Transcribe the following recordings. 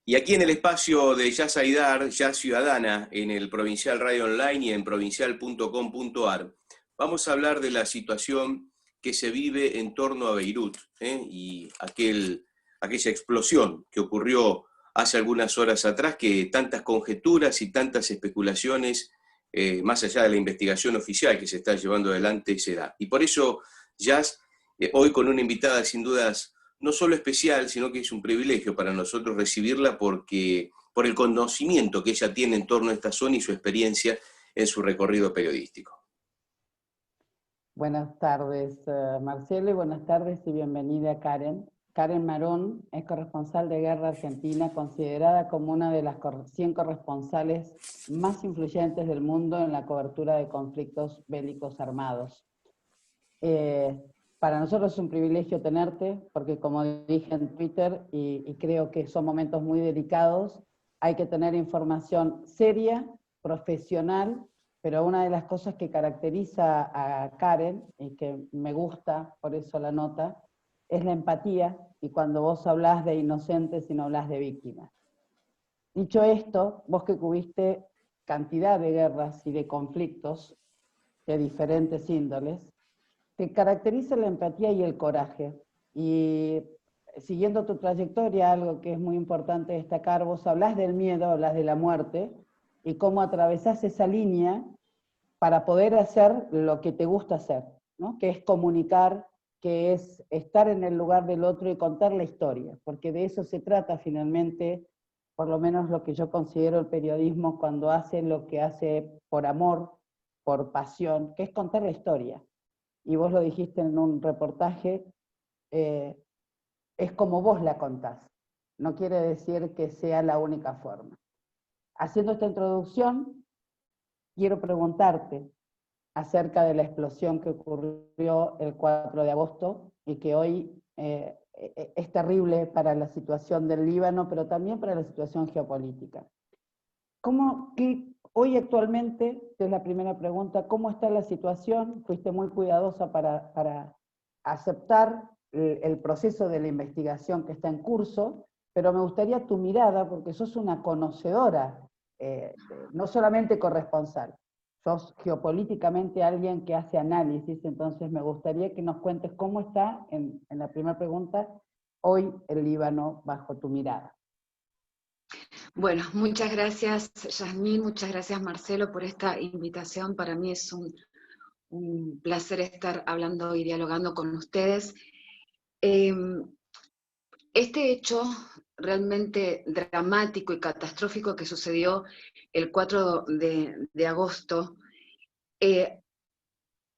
Y aquí en el espacio de Jazz Aidar, Jazz Ciudadana, en el Provincial Radio Online y en provincial.com.ar, vamos a hablar de la situación que se vive en torno a Beirut, y aquella explosión que ocurrió hace algunas horas atrás, que tantas conjeturas y tantas especulaciones, más allá de la investigación oficial que se está llevando adelante, se da. Y por eso, Jazz, hoy con una invitada sin dudas no solo especial, sino que es un privilegio para nosotros recibirla por el conocimiento que ella tiene en torno a esta zona y su experiencia en su recorrido periodístico. Buenas tardes, Marcelo, y buenas tardes y bienvenida Karen. Karen Marón es corresponsal de Guerra Argentina, considerada como una de las 100 corresponsales más influyentes del mundo en la cobertura de conflictos bélicos armados. Para nosotros es un privilegio tenerte, porque como dije en Twitter, y creo que son momentos muy delicados, hay que tener información seria, profesional, pero una de las cosas que caracteriza a Karen, y que me gusta, por eso la nota, es la empatía, y cuando vos hablás de inocentes y no hablás de víctimas. Dicho esto, vos que cubriste cantidad de guerras y de conflictos de diferentes índoles, te caracteriza la empatía y el coraje. Y siguiendo tu trayectoria, algo que es muy importante destacar, vos hablás del miedo, hablás de la muerte, y cómo atravesás esa línea para poder hacer lo que te gusta hacer, ¿no? Que es comunicar, que es estar en el lugar del otro y contar la historia, porque de eso se trata finalmente, por lo menos lo que yo considero el periodismo cuando hace lo que hace por amor, por pasión, que es contar la historia. Y vos lo dijiste en un reportaje, es como vos la contás. No quiere decir que sea la única forma. Haciendo esta introducción, quiero preguntarte acerca de la explosión que ocurrió el 4 de agosto y que hoy es terrible para la situación del Líbano, pero también para la situación geopolítica. Hoy actualmente, es la primera pregunta, ¿cómo está la situación? Fuiste muy cuidadosa para aceptar el proceso de la investigación que está en curso, pero me gustaría tu mirada, porque sos una conocedora, no solamente corresponsal, sos geopolíticamente alguien que hace análisis, entonces me gustaría que nos cuentes cómo está, en la primera pregunta, hoy el Líbano bajo tu mirada. Bueno, muchas gracias Yasmín, muchas gracias Marcelo por esta invitación. Para mí es un placer estar hablando y dialogando con ustedes. Este hecho realmente dramático y catastrófico que sucedió el 4 de agosto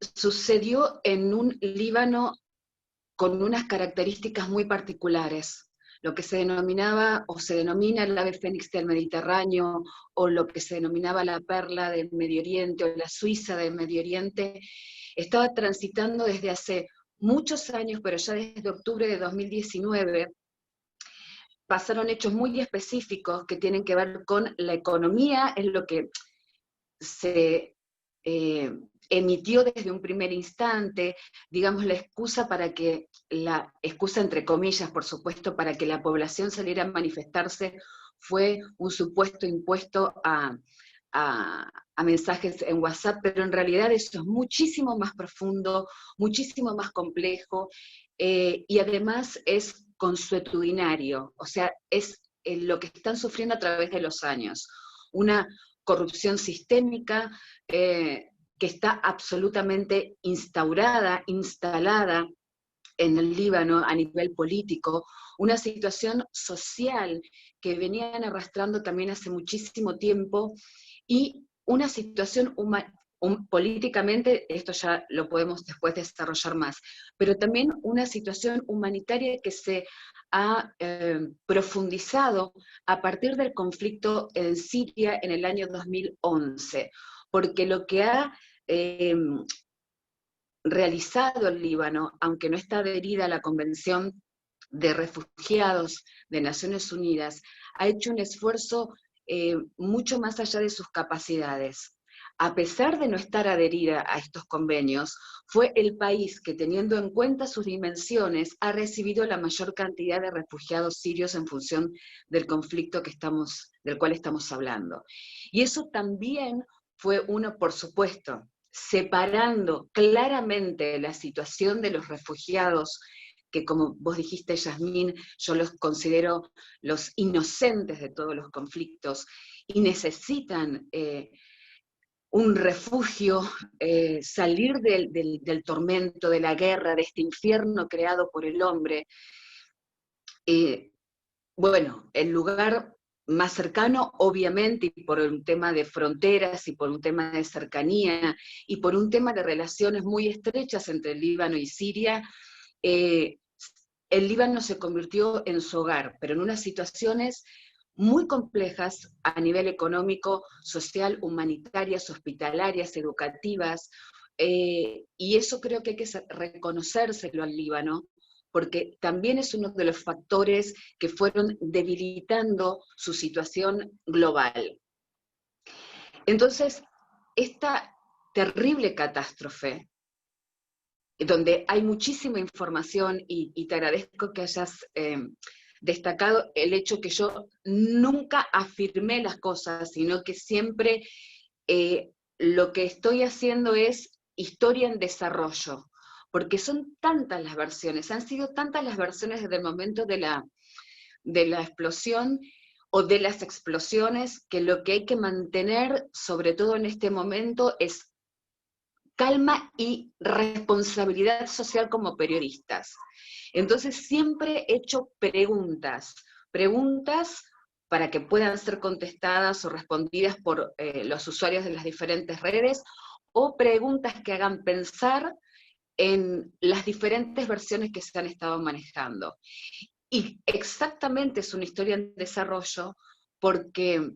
sucedió en un Líbano con unas características muy particulares. Lo que se denominaba o se denomina el ave fénix del Mediterráneo, o lo que se denominaba la perla del Medio Oriente, o la Suiza del Medio Oriente, estaba transitando desde hace muchos años, pero ya desde octubre de 2019, pasaron hechos muy específicos que tienen que ver con la economía, es lo que se emitió desde un primer instante, digamos, la excusa entre comillas, por supuesto, para que la población saliera a manifestarse, fue un supuesto impuesto a mensajes en WhatsApp, pero en realidad eso es muchísimo más profundo, muchísimo más complejo, y además es consuetudinario, o sea, es lo que están sufriendo a través de los años. Una corrupción sistémica que está absolutamente instalada en el Líbano a nivel político, una situación social que venían arrastrando también hace muchísimo tiempo, y una situación políticamente, esto ya lo podemos después desarrollar más, pero también una situación humanitaria que se ha profundizado a partir del conflicto en Siria en el año 2011, porque lo que ha realizado el Líbano, aunque no está adherida a la Convención de Refugiados de Naciones Unidas, ha hecho un esfuerzo mucho más allá de sus capacidades. a pesar de no estar adherida a estos convenios, fue el país que, teniendo en cuenta sus dimensiones, ha recibido la mayor cantidad de refugiados sirios en función del conflicto del cual estamos hablando. Y eso también fue uno, por supuesto, separando claramente la situación de los refugiados, que como vos dijiste, Yasmín, yo los considero los inocentes de todos los conflictos, y necesitan un refugio, salir del tormento, de la guerra, de este infierno creado por el hombre. Bueno, el lugar más cercano, obviamente, y por un tema de fronteras, y por un tema de cercanía, y por un tema de relaciones muy estrechas entre el Líbano y Siria, el Líbano se convirtió en su hogar, pero en unas situaciones muy complejas a nivel económico, social, humanitarias, hospitalarias, educativas, y eso creo que hay que reconocérselo al Líbano, porque también es uno de los factores que fueron debilitando su situación global. Entonces, esta terrible catástrofe, donde hay muchísima información, y te agradezco que hayas destacado el hecho que yo nunca afirmé las cosas, sino que siempre lo que estoy haciendo es historia en desarrollo, porque son tantas las versiones, han sido tantas las versiones desde el momento de la explosión o de las explosiones, que lo que hay que mantener, sobre todo en este momento, es calma y responsabilidad social como periodistas. Entonces siempre he hecho preguntas para que puedan ser contestadas o respondidas por los usuarios de las diferentes redes, o preguntas que hagan pensar en las diferentes versiones que se han estado manejando. Y exactamente es una historia en desarrollo, porque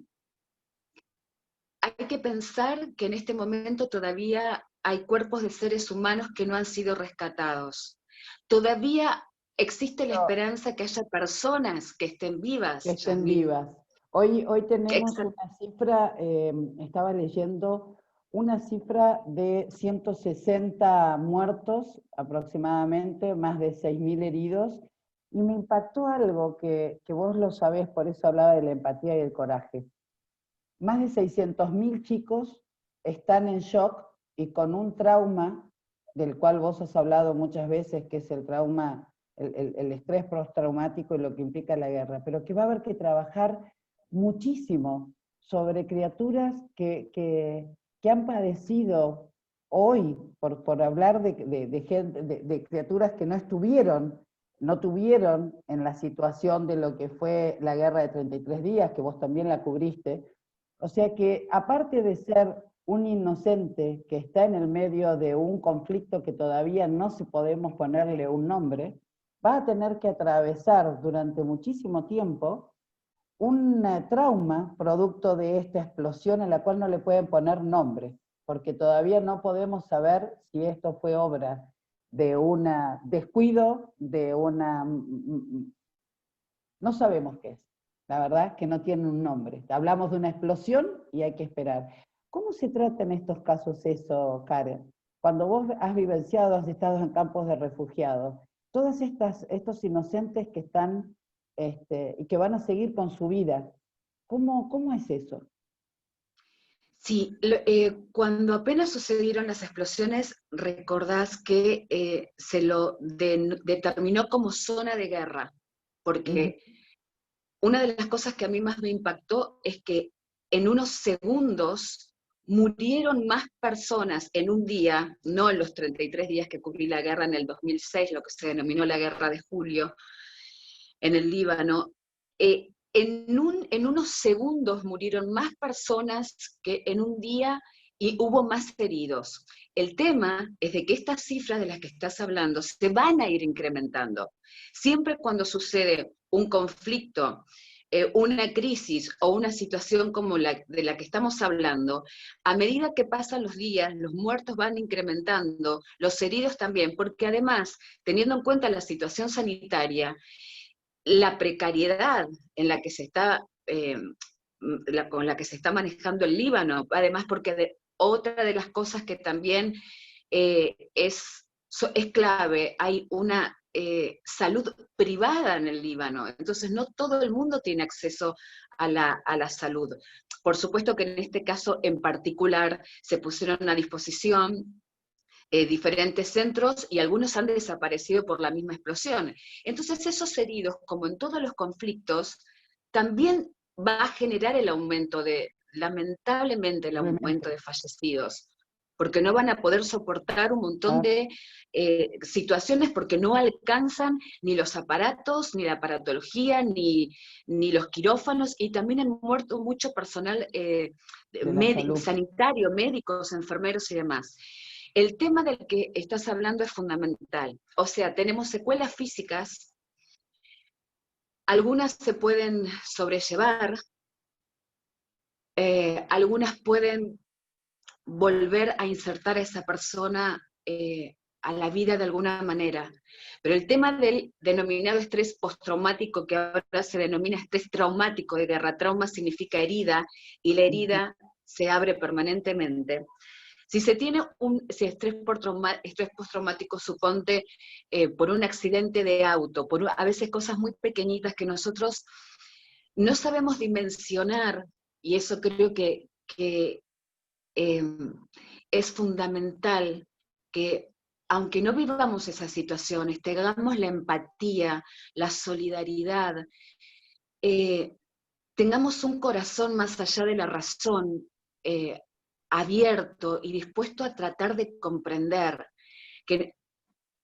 hay que pensar que en este momento todavía hay cuerpos de seres humanos que no han sido rescatados. Todavía existe la esperanza que haya personas que estén vivas. Que estén Yasmín. vivas. Hoy tenemos Exacto. una cifra, estaba leyendo, una cifra de 160 muertos aproximadamente, más de 6.000 heridos, y me impactó algo que vos lo sabés, por eso hablaba de la empatía y el coraje. Más de 600.000 chicos están en shock y con un trauma, del cual vos has hablado muchas veces, que es el trauma, el estrés postraumático y lo que implica la guerra, pero que va a haber que trabajar muchísimo sobre criaturas que han padecido hoy, por hablar de criaturas que no tuvieron en la situación de lo que fue la guerra de 33 días, que vos también la cubriste. O sea que, aparte de ser un inocente que está en el medio de un conflicto que todavía no se podemos ponerle un nombre, va a tener que atravesar durante muchísimo tiempo un trauma producto de esta explosión en la cual no le pueden poner nombre, porque todavía no podemos saber si esto fue obra de un descuido, no sabemos qué es. La verdad que no tiene un nombre. Hablamos de una explosión y hay que esperar. ¿Cómo se trata en estos casos eso, Karen? Cuando vos has vivenciado, has estado en campos de refugiados, todos estos inocentes que están y que van a seguir con su vida, ¿cómo es eso? Sí, cuando apenas sucedieron las explosiones, recordás que se lo determinó como zona de guerra, porque una de las cosas que a mí más me impactó es que en unos segundos murieron más personas en un día, no en los 33 días que cubrí la guerra en el 2006, lo que se denominó la Guerra de Julio, en el Líbano. En unos segundos murieron más personas que en un día, y hubo más heridos. El tema es de que estas cifras de las que estás hablando se van a ir incrementando. Siempre cuando sucede un conflicto, una crisis o una situación como de la que estamos hablando, a medida que pasan los días, los muertos van incrementando, los heridos también, porque además, teniendo en cuenta la situación sanitaria, la precariedad en la que se está, con la que se está manejando el Líbano, además porque otra de las cosas que también es clave, hay una salud privada en el Líbano, entonces no todo el mundo tiene acceso a la salud. Por supuesto que en este caso en particular se pusieron a disposición diferentes centros y algunos han desaparecido por la misma explosión. Entonces esos heridos, como en todos los conflictos, también va a generar el aumento lamentablemente el aumento de fallecidos, porque no van a poder soportar un montón de situaciones porque no alcanzan ni los aparatos, ni la aparatología, ni los quirófanos, y también han muerto mucho personal sanitario, médicos, enfermeros y demás. El tema del que estás hablando es fundamental. O sea, tenemos secuelas físicas, algunas se pueden sobrellevar, algunas pueden volver a insertar a esa persona a la vida de alguna manera. Pero el tema del denominado estrés postraumático, que ahora se denomina estrés traumático de guerra, trauma significa herida, y la herida se abre permanentemente. Si se tiene estrés postraumático, suponte por un accidente de auto, a veces cosas muy pequeñitas que nosotros no sabemos dimensionar, y eso creo que es fundamental, que aunque no vivamos esas situaciones, tengamos la empatía, la solidaridad, tengamos un corazón más allá de la razón, abierto y dispuesto a tratar de comprender que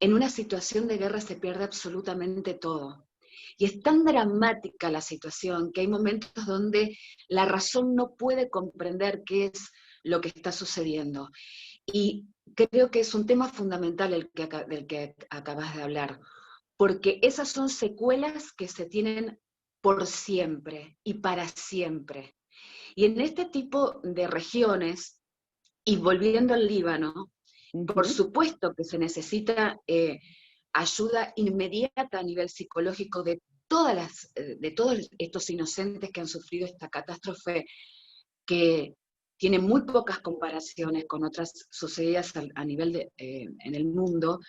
en una situación de guerra se pierde absolutamente todo. Y es tan dramática la situación que hay momentos donde la razón no puede comprender qué es lo que está sucediendo. Y creo que es un tema fundamental del que acabas de hablar, porque esas son secuelas que se tienen por siempre y para siempre. Y en este tipo de regiones, y volviendo al Líbano, por supuesto que se necesita ayuda inmediata a nivel psicológico de todos estos inocentes que han sufrido esta catástrofe, que tiene muy pocas comparaciones con otras sucedidas a nivel en el mundo.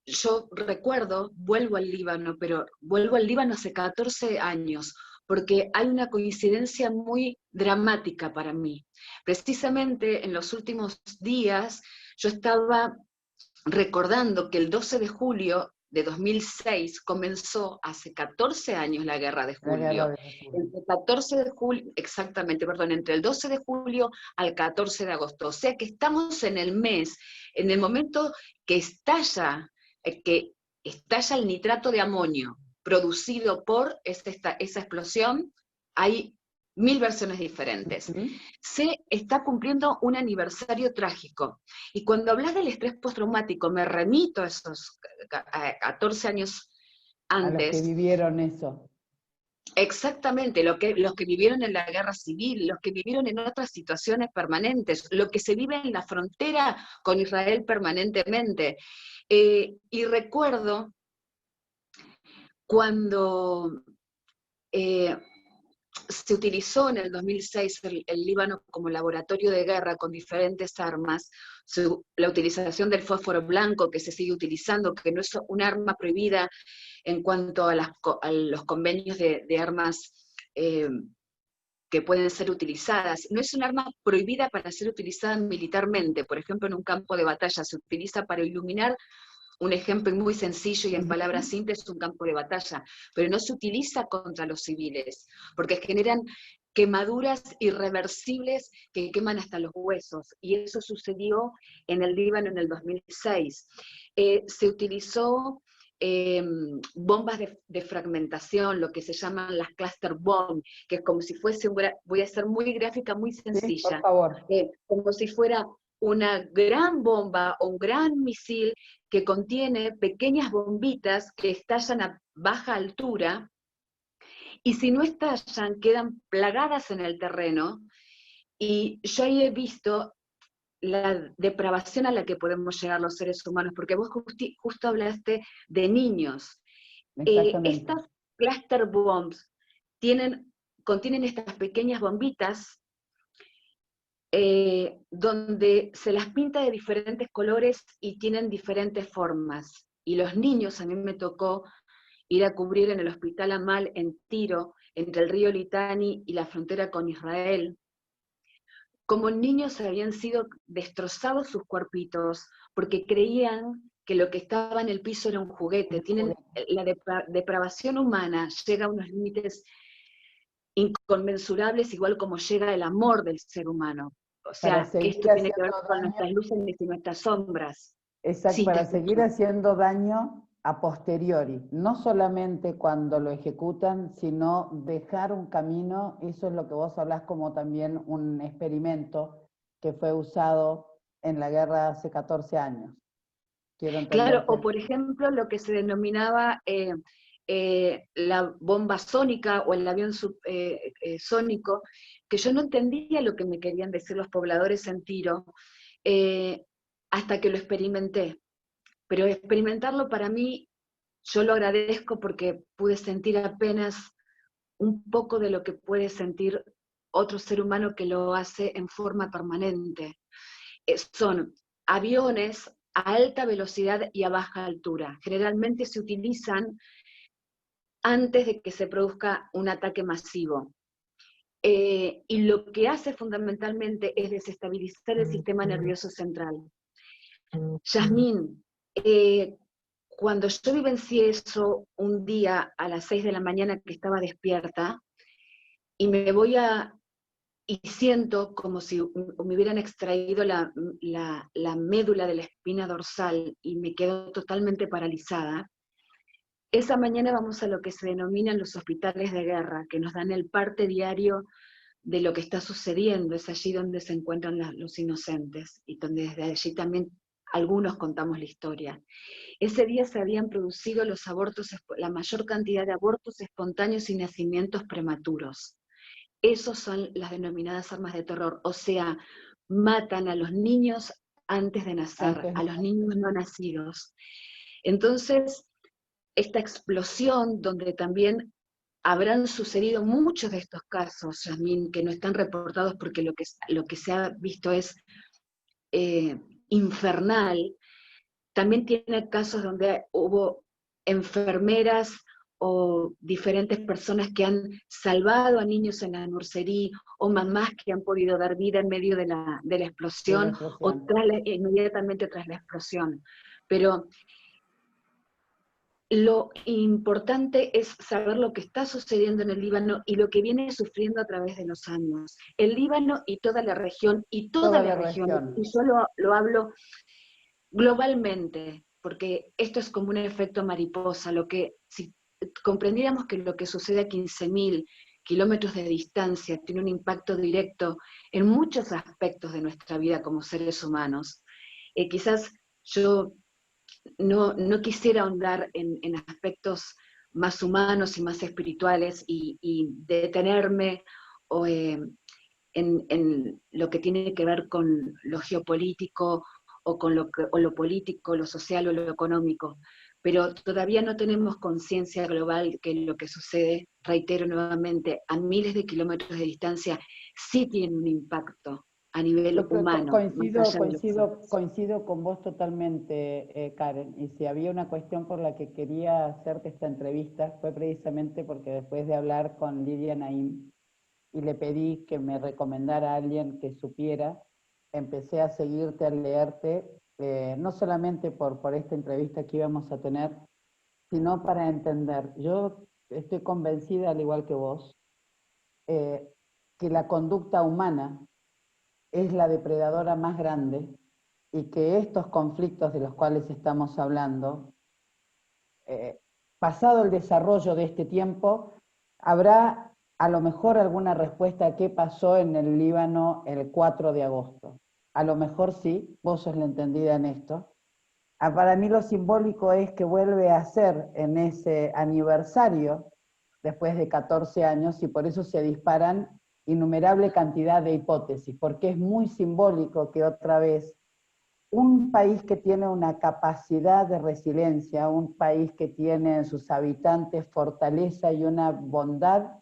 Yo recuerdo, vuelvo al Líbano, pero vuelvo al Líbano hace 14 años, porque hay una coincidencia muy dramática para mí. Precisamente en los últimos días yo estaba recordando que el 12 de julio de 2006 comenzó hace 14 años la guerra de julio. Entre 14 de julio, exactamente, perdón, entre el 12 de julio al 14 de agosto. O sea que estamos en el mes, en el momento que estalla el nitrato de amonio producido por esa explosión. Hay 1000 versiones diferentes. Se está cumpliendo un aniversario trágico. Y cuando hablas del estrés postraumático, me remito a esos 14 años antes. A los que vivieron eso. Exactamente, los que vivieron en la guerra civil, los que vivieron en otras situaciones permanentes, lo que se vive en la frontera con Israel permanentemente. Y recuerdo cuando se utilizó en el 2006 el Líbano como laboratorio de guerra con diferentes armas, la utilización del fósforo blanco que se sigue utilizando, que no es un arma prohibida en cuanto a los convenios de armas que pueden ser utilizadas. No es un arma prohibida para ser utilizada militarmente, por ejemplo en un campo de batalla, se utiliza para iluminar. Un ejemplo muy sencillo y en palabras simples, un campo de batalla, pero no se utiliza contra los civiles, porque generan quemaduras irreversibles que queman hasta los huesos, y eso sucedió en el Líbano en el 2006. Se utilizó bombas de fragmentación, lo que se llaman las cluster bomb, que es como si fuese, voy a ser muy gráfica, muy sencilla, sí, por favor. Como si fuera una gran bomba o un gran misil que contiene pequeñas bombitas que estallan a baja altura, y si no estallan, quedan plagadas en el terreno, y yo ahí he visto la depravación a la que podemos llegar los seres humanos, porque vos justo hablaste de niños. Estas cluster bombs contienen estas pequeñas bombitas donde se las pinta de diferentes colores y tienen diferentes formas. Y los niños, a mí me tocó ir a cubrir en el Hospital Amal en Tiro, entre el río Litani y la frontera con Israel. Como niños habían sido destrozados sus cuerpitos, porque creían que lo que estaba en el piso era un juguete. Tienen la depravación humana, llega a unos límites inconmensurables, igual como llega el amor del ser humano. O Para sea, que seguir esto tiene que ver haciendo con daño, nuestras luces y nuestras sombras. exacto, Sí, te para escucho. seguir haciendo daño a posteriori, no solamente cuando lo ejecutan, sino dejar un camino. Eso es lo que vos hablás como también un experimento que fue usado en la guerra hace 14 años. Quiero Claro, entenderte. o por ejemplo lo que se denominaba la bomba sónica o el avión sónico, que yo no entendía lo que me querían decir los pobladores en Tiro, eh, hasta que lo experimenté. Pero experimentarlo para mí, yo lo agradezco porque pude sentir apenas un poco de lo que puede sentir otro ser humano que lo hace en forma permanente. Son aviones a alta velocidad y a baja altura. Generalmente se utilizan antes de que se produzca un ataque masivo. Y lo que hace fundamentalmente es desestabilizar el sistema nervioso central. Yasmín, cuando yo vivencié eso un día a las 6 de la mañana que estaba despierta, y me voy y siento como si me hubieran extraído la médula de la espina dorsal y me quedo totalmente paralizada. Esa mañana vamos a lo que se denominan los hospitales de guerra, que nos dan el parte diario de lo que está sucediendo. Es allí donde se encuentran los inocentes y donde desde allí también algunos contamos la historia. Ese día se habían producido los abortos, la mayor cantidad de abortos espontáneos y nacimientos prematuros. Esos son las denominadas armas de terror, o sea, matan a los niños antes de nacer, a los niños no nacidos. Entonces, esta explosión, donde también habrán sucedido muchos de estos casos, Yasmín, que no están reportados porque lo que se ha visto es infernal. También tiene casos donde hubo enfermeras o diferentes personas que han salvado a niños en la nursería, o mamás que han podido dar vida en medio de la explosión, o inmediatamente tras la explosión. Pero lo importante es saber lo que está sucediendo en el Líbano y lo que viene sufriendo a través de los años. El Líbano y toda la región, y toda la región, y yo lo hablo globalmente, porque esto es como un efecto mariposa. Si comprendiéramos que lo que sucede a 15.000 kilómetros de distancia tiene un impacto directo en muchos aspectos de nuestra vida como seres humanos, quizás yo no quisiera ahondar en aspectos más humanos y más espirituales y detenerme en lo que tiene que ver con lo geopolítico o con lo político, lo social o lo económico. Pero todavía no tenemos conciencia global que lo que sucede, reitero nuevamente, a miles de kilómetros de distancia, sí tiene un impacto a nivel humano. Coincido con vos totalmente, Karen, y si había una cuestión por la que quería hacerte esta entrevista fue precisamente porque después de hablar con Lidia Naim y le pedí que me recomendara a alguien que supiera, empecé a seguirte, a leerte, no solamente por esta entrevista que íbamos a tener, sino para entender. Yo estoy convencida, al igual que vos, que la conducta humana es la depredadora más grande y que estos conflictos de los cuales estamos hablando, pasado el desarrollo de este tiempo, habrá a lo mejor alguna respuesta a qué pasó en el Líbano el 4 de agosto. A lo mejor sí, vos sos la entendida en esto. Para mí lo simbólico es que vuelve a ser en ese aniversario, después de 14 años, y por eso se disparan innumerable cantidad de hipótesis, porque es muy simbólico que otra vez un país que tiene una capacidad de resiliencia, un país que tiene en sus habitantes fortaleza y una bondad,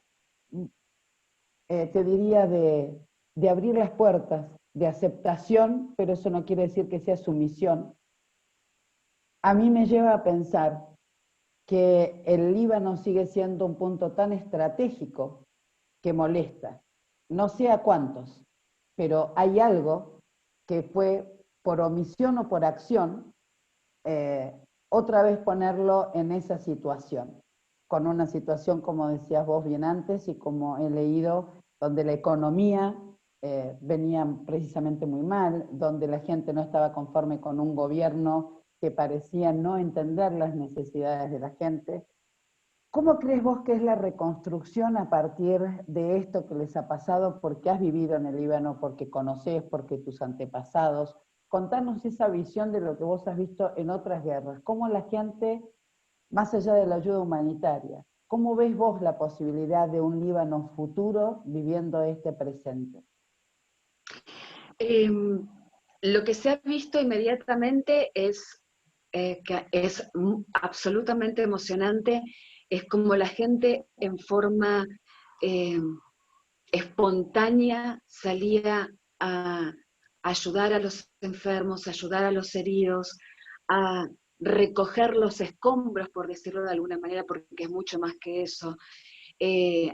te diría, de abrir las puertas de aceptación, pero eso no quiere decir que sea sumisión, a mí me lleva a pensar que el Líbano sigue siendo un punto tan estratégico que molesta. No sé a cuántos, pero hay algo que fue por omisión o por acción, otra vez ponerlo en esa situación, con una situación, como decías vos bien antes, y como he leído, donde la economía venía precisamente muy mal, donde la gente no estaba conforme con un gobierno que parecía no entender las necesidades de la gente. ¿Cómo crees vos que es la reconstrucción a partir de esto que les ha pasado? Porque has vivido en el Líbano, porque conocés, porque tus antepasados. Contanos esa visión de lo que vos has visto en otras guerras. ¿Cómo la gente, más allá de la ayuda humanitaria, cómo ves vos la posibilidad de un Líbano futuro viviendo este presente? Lo que se ha visto inmediatamente es que es absolutamente emocionante, es como la gente en forma espontánea salía a ayudar a los enfermos, a ayudar a los heridos, a recoger los escombros, por decirlo de alguna manera, porque es mucho más que eso,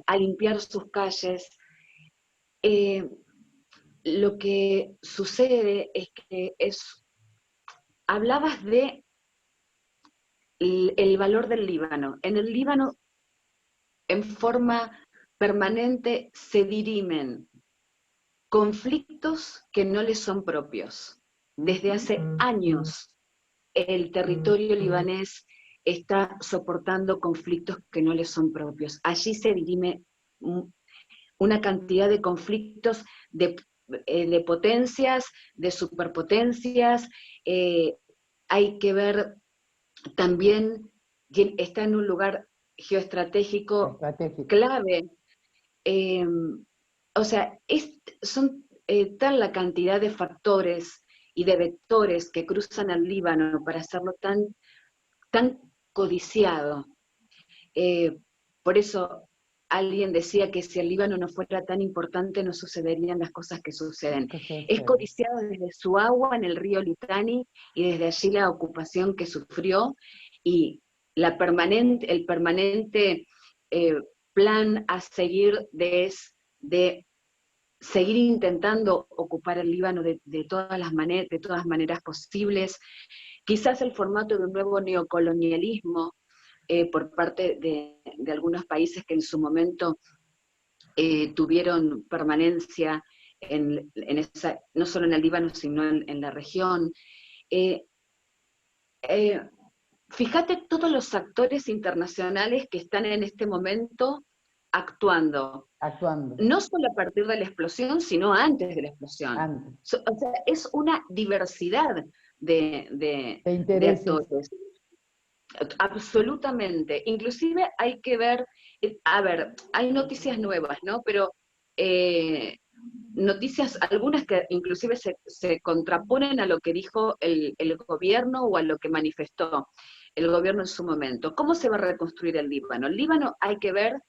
a limpiar sus calles. Lo que sucede es que hablabas de el valor del Líbano. En el Líbano, en forma permanente, se dirimen conflictos que no les son propios. Desde hace años el territorio libanés está soportando conflictos que no les son propios. Allí se dirime una cantidad de conflictos de potencias, de superpotencias. Hay que ver también que está en un lugar geoestratégico clave. O sea, son tal la cantidad de factores y de vectores que cruzan al Líbano para hacerlo tan codiciado. Por eso alguien decía que si el Líbano no fuera tan importante no sucederían las cosas que suceden. Es codiciado desde su agua en el río Litani y desde allí la ocupación que sufrió y el permanente plan a seguir de seguir intentando ocupar el Líbano de todas maneras posibles. Quizás el formato de un nuevo neocolonialismo por parte de algunos países que en su momento tuvieron permanencia no solo en el Líbano, sino en la región. Fíjate todos los actores internacionales que están en este momento actuando. No solo a partir de la explosión, sino antes de la explosión. O sea, es una diversidad de actores. Absolutamente. Inclusive hay que ver, hay noticias nuevas, ¿no? Pero noticias, algunas que inclusive se contraponen a lo que dijo el gobierno o a lo que manifestó el gobierno en su momento. ¿Cómo se va a reconstruir el Líbano? El Líbano hay que ver,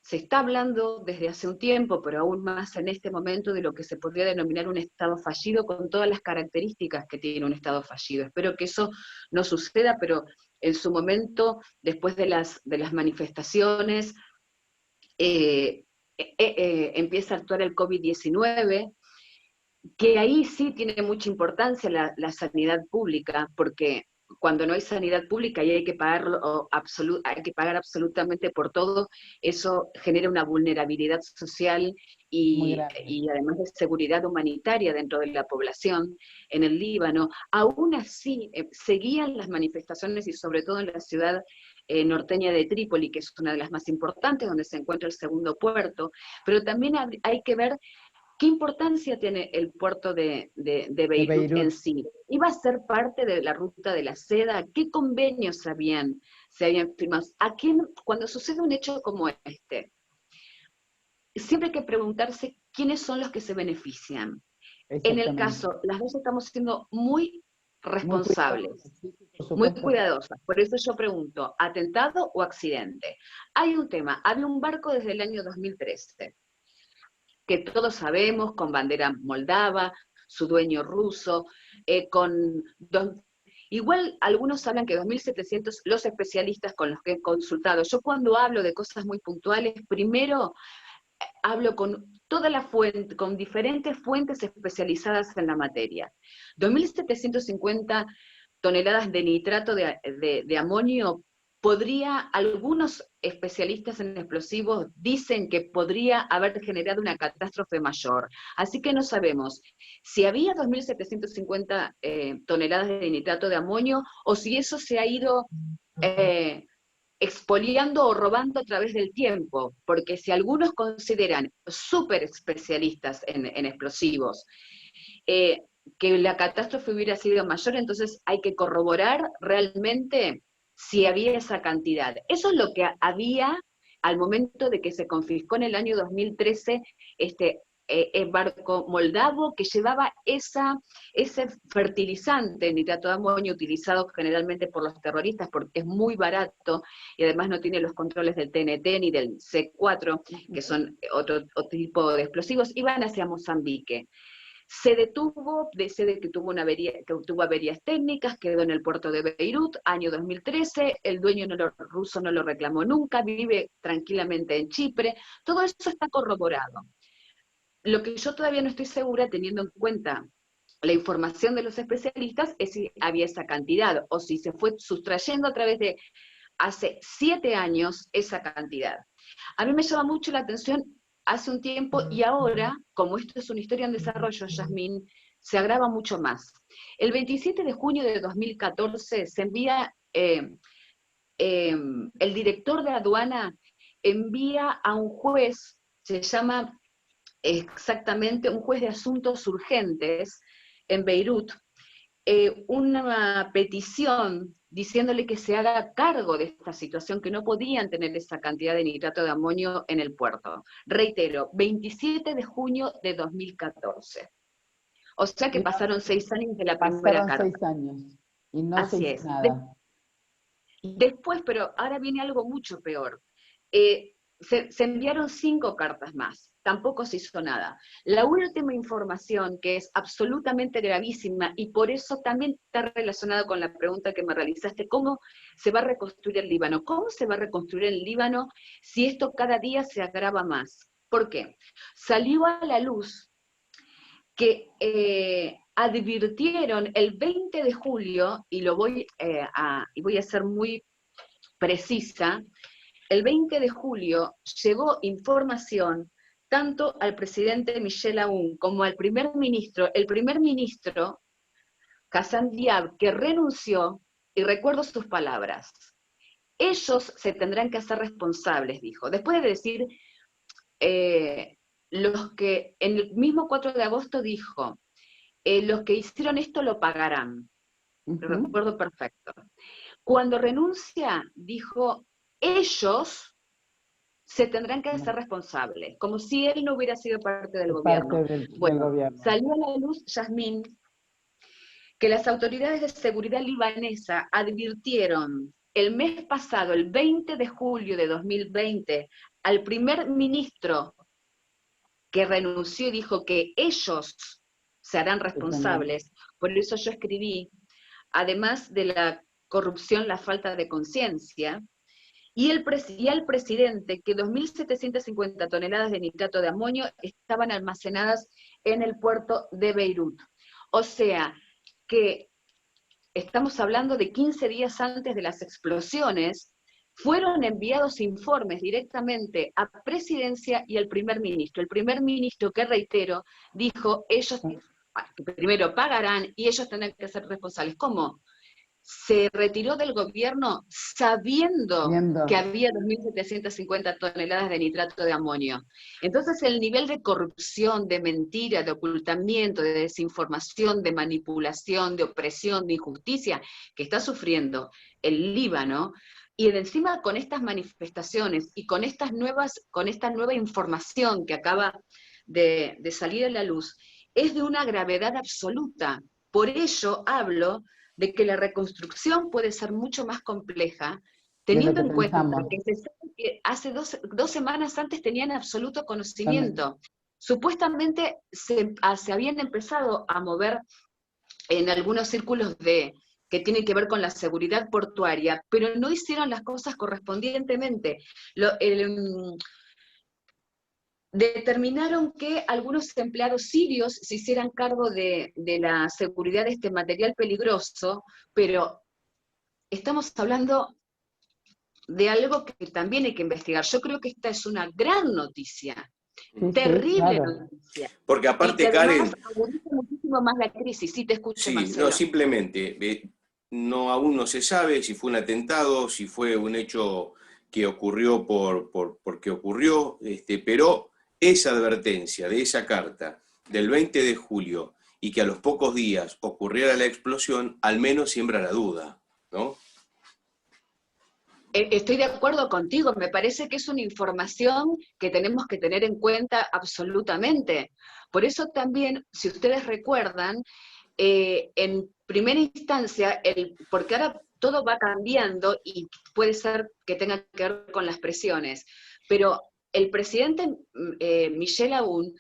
se está hablando desde hace un tiempo, pero aún más en este momento, de lo que se podría denominar un Estado fallido, con todas las características que tiene un Estado fallido. Espero que eso no suceda, pero en su momento, después de las manifestaciones, empieza a actuar el COVID-19, que ahí sí tiene mucha importancia la sanidad pública, porque cuando no hay sanidad pública y hay que pagar absolutamente por todo, eso genera una vulnerabilidad social y además de seguridad humanitaria dentro de la población en el Líbano. Aún así, seguían las manifestaciones y sobre todo en la ciudad norteña de Trípoli, que es una de las más importantes, donde se encuentra el segundo puerto, pero también hay que ver ¿qué importancia tiene el puerto de Beirut en sí? ¿Iba a ser parte de la ruta de la seda? ¿Qué convenios se habían firmado? Cuando sucede un hecho como este, siempre hay que preguntarse quiénes son los que se benefician. En el caso, las dos estamos siendo muy responsables, muy cuidadosas. Por eso yo pregunto, ¿atentado o accidente? Hay un tema, había un barco desde el año 2013. que todos sabemos, con bandera moldava, su dueño ruso, igual algunos hablan que 2.700, los especialistas con los que he consultado, yo cuando hablo de cosas muy puntuales, primero hablo con toda la fuente, con diferentes fuentes especializadas en la materia. 2.750 toneladas de nitrato de amonio algunos especialistas en explosivos dicen que podría haber generado una catástrofe mayor. Así que no sabemos si había 2.750 toneladas de nitrato de amonio o si eso se ha ido expoliando o robando a través del tiempo, porque si algunos consideran súper especialistas en explosivos, que la catástrofe hubiera sido mayor, entonces hay que corroborar realmente si había esa cantidad. Eso es lo que había al momento de que se confiscó en el año 2013 el barco moldavo que llevaba ese fertilizante, nitrato de amonio, utilizado generalmente por los terroristas porque es muy barato y además no tiene los controles del TNT ni del C4, que son otro tipo de explosivos, y van hacia Mozambique. Se detuvo, de que tuvo averías técnicas, quedó en el puerto de Beirut, año 2013, el dueño ruso no lo reclamó nunca, vive tranquilamente en Chipre, todo eso está corroborado. Lo que yo todavía no estoy segura, teniendo en cuenta la información de los especialistas, es si había esa cantidad, o si se fue sustrayendo a través de hace 7 años esa cantidad. A mí me llama mucho la atención hace un tiempo, y ahora, como esto es una historia en desarrollo, Yasmín, se agrava mucho más. El 27 de junio de 2014 se envía, el director de aduana envía a un juez, se llama exactamente un juez de asuntos urgentes en Beirut, una petición diciéndole que se haga cargo de esta situación, que no podían tener esa cantidad de nitrato de amonio en el puerto. Reitero, 27 de junio de 2014. O sea que pasaron 6 años de la primera carta. Pasaron 6 años y no Así se hizo es. nada. Después, pero ahora viene algo mucho peor. Se enviaron 5 cartas más, tampoco se hizo nada. La última información, que es absolutamente gravísima, y por eso también está relacionado con la pregunta que me realizaste, ¿cómo se va a reconstruir el Líbano? ¿Cómo se va a reconstruir el Líbano si esto cada día se agrava más? ¿Por qué? Salió a la luz que advirtieron el 20 de julio, y voy a ser muy precisa, el 20 de julio llegó información tanto al presidente Michel Aoun como al primer ministro, el primer ministro, Hassan Diab, que renunció, y recuerdo sus palabras, ellos se tendrán que hacer responsables, dijo, después de decir, los que, en el mismo 4 de agosto dijo, los que hicieron esto lo pagarán, lo recuerdo perfecto. Cuando renuncia, dijo, ellos se tendrán que hacer responsables, como si él no hubiera sido parte del gobierno. Del gobierno. Salió a la luz, Yasmín, que las autoridades de seguridad libanesa advirtieron el mes pasado, el 20 de julio de 2020, al primer ministro que renunció y dijo que ellos se harán responsables. Por eso yo escribí, además de la corrupción, la falta de conciencia, y al presidente que 2.750 toneladas de nitrato de amonio estaban almacenadas en el puerto de Beirut. O sea, que estamos hablando de 15 días antes de las explosiones, fueron enviados informes directamente a Presidencia y al primer ministro. El primer ministro, que reitero, dijo, ellos primero pagarán y ellos tendrán que ser responsables. ¿Cómo? Se retiró del gobierno sabiendo que había 2.750 toneladas de nitrato de amonio. Entonces el nivel de corrupción, de mentira, de ocultamiento, de desinformación, de manipulación, de opresión, de injusticia que está sufriendo el Líbano, y encima con estas manifestaciones y con esta nueva información que acaba de salir a la luz, es de una gravedad absoluta. Por ello hablo de que la reconstrucción puede ser mucho más compleja, teniendo en cuenta que se sabe que hace 2 semanas antes tenían absoluto conocimiento supuestamente se habían empezado a mover en algunos círculos que tienen que ver con la seguridad portuaria, pero no hicieron las cosas correspondientemente. Determinaron que algunos empleados sirios se hicieran cargo de la seguridad de este material peligroso, pero estamos hablando de algo que también hay que investigar. Yo creo que esta es una gran noticia, terrible noticia. Porque aparte, y que Karen, agudiza muchísimo más la crisis. Sí, te escucho, sí, Marcelo. no, simplemente, aún no se sabe si fue un atentado, si fue un hecho que ocurrió porque ocurrió, pero esa advertencia de esa carta del 20 de julio y que a los pocos días ocurriera la explosión, al menos siembra la duda, ¿no? Estoy de acuerdo contigo, me parece que es una información que tenemos que tener en cuenta absolutamente. Por eso también, si ustedes recuerdan, en primera instancia, porque ahora todo va cambiando y puede ser que tenga que ver con las presiones, pero el presidente Michel Aoun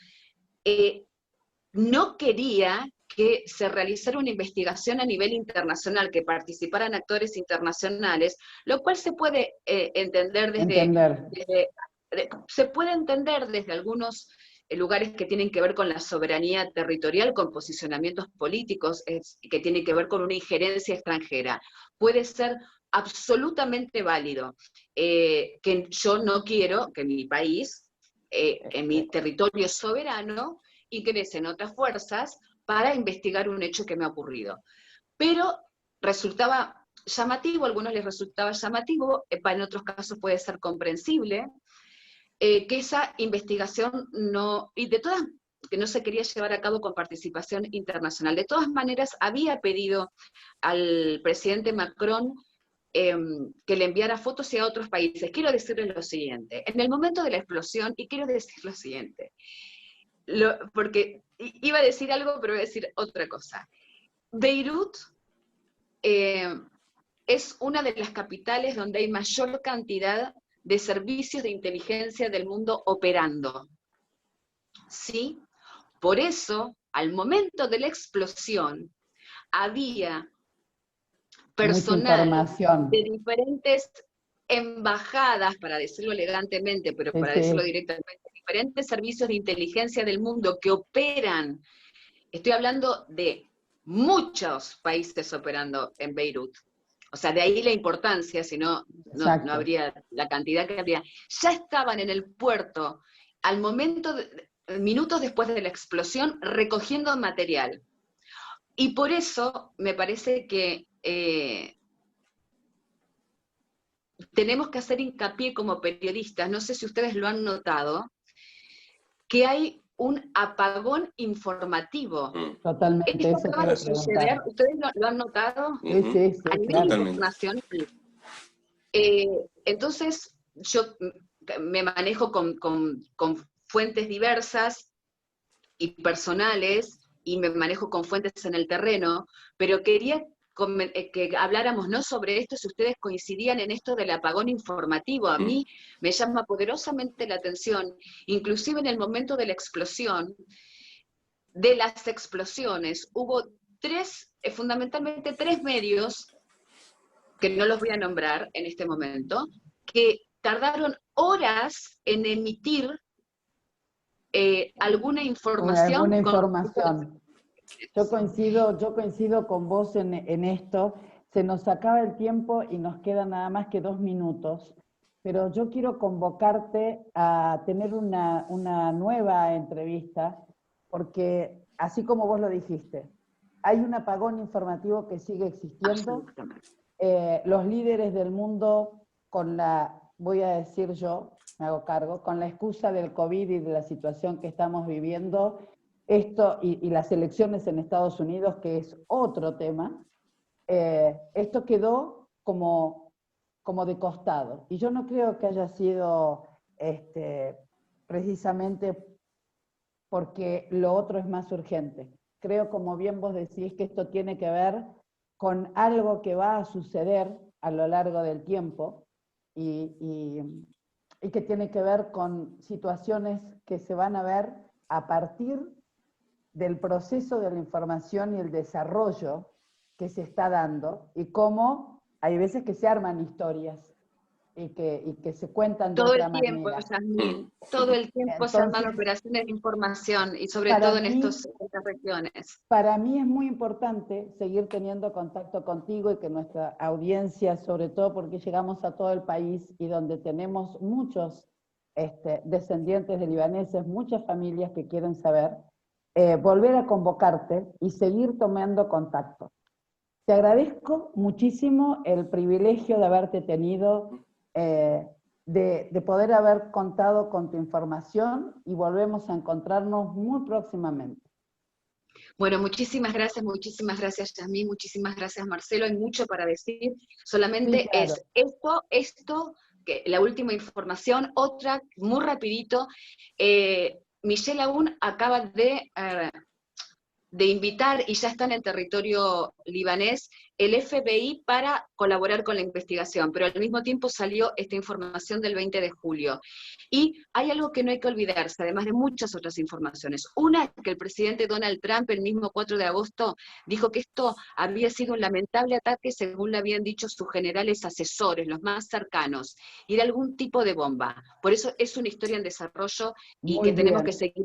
no quería que se realizara una investigación a nivel internacional, que participaran actores internacionales, lo cual se puede entender se puede entender desde algunos lugares que tienen que ver con la soberanía territorial, con posicionamientos políticos, que tienen que ver con una injerencia extranjera. Puede ser absolutamente válido, que yo no quiero que mi país, en mi territorio soberano, ingresen otras fuerzas para investigar un hecho que me ha ocurrido. Pero resultaba llamativo, a algunos les resultaba llamativo, en otros casos puede ser comprensible, que esa investigación que no se quería llevar a cabo con participación internacional. De todas maneras, había pedido al presidente Macron que le enviara fotos a otros países. Quiero decirles lo siguiente, en el momento de la explosión, y quiero decir lo siguiente, porque iba a decir algo, pero voy a decir otra cosa. Beirut es una de las capitales donde hay mayor cantidad de servicios de inteligencia del mundo operando. ¿Sí? Por eso, al momento de la explosión, había personal de diferentes embajadas, para decirlo elegantemente, pero para decirlo directamente, diferentes servicios de inteligencia del mundo que operan. Estoy hablando de muchos países operando en Beirut. O sea, de ahí la importancia, si no, no habría la cantidad que habría. Ya estaban en el puerto al momento, minutos después de la explosión, recogiendo material. Y por eso me parece que tenemos que hacer hincapié como periodistas, no sé si ustedes lo han notado, que hay un apagón informativo. Totalmente, Esto acaba de suceder, ¿ustedes lo han notado? Sí, a nivel internacional. Entonces, yo me manejo con fuentes diversas y personales, y me manejo con fuentes en el terreno, pero quería que habláramos no sobre esto, si ustedes coincidían en esto del apagón informativo. A mí me llama poderosamente la atención, inclusive en el momento de la explosión, de las explosiones, hubo fundamentalmente tres medios, que no los voy a nombrar en este momento, que tardaron horas en emitir alguna información. Yo coincido con vos en esto. Se nos acaba el tiempo y nos quedan nada más que 2 minutos, pero yo quiero convocarte a tener una nueva entrevista, porque así como vos lo dijiste, hay un apagón informativo que sigue existiendo. Los líderes del mundo, voy a decir yo, me hago cargo, con la excusa del COVID y de la situación que estamos viviendo, esto y las elecciones en Estados Unidos, que es otro tema, esto quedó como de costado. Y yo no creo que haya sido precisamente porque lo otro es más urgente. Creo, como bien vos decís, que esto tiene que ver con algo que va a suceder a lo largo del tiempo y que tiene que ver con situaciones que se van a ver a partir del proceso de la información y el desarrollo que se está dando, y cómo hay veces que se arman historias y que se cuentan de Todo otra el tiempo, manera. Yasmín, todo el tiempo se arman Entonces, operaciones de información, y sobre para todo en mí, estas regiones. Para mí es muy importante seguir teniendo contacto contigo y que nuestra audiencia, sobre todo porque llegamos a todo el país y donde tenemos muchos descendientes de libaneses, muchas familias que quieren saber, volver a convocarte y seguir tomando contacto. Te agradezco muchísimo el privilegio de haberte tenido, de poder haber contado con tu información, y volvemos a encontrarnos muy próximamente. Bueno, muchísimas gracias Yasmín, muchísimas gracias Marcelo, hay mucho para decir, solamente Sí, claro. es esto, que la última información, otra, muy rapidito, Michelle Aoun acaba de invitar, y ya está en el territorio libanés, el FBI para colaborar con la investigación, pero al mismo tiempo salió esta información del 20 de julio. Y hay algo que no hay que olvidarse, además de muchas otras informaciones. Una, que el presidente Donald Trump, el mismo 4 de agosto, dijo que esto había sido un lamentable ataque, según le habían dicho sus generales asesores, los más cercanos, y de algún tipo de bomba. Por eso es una historia en desarrollo y Muy que tenemos bien. que seguir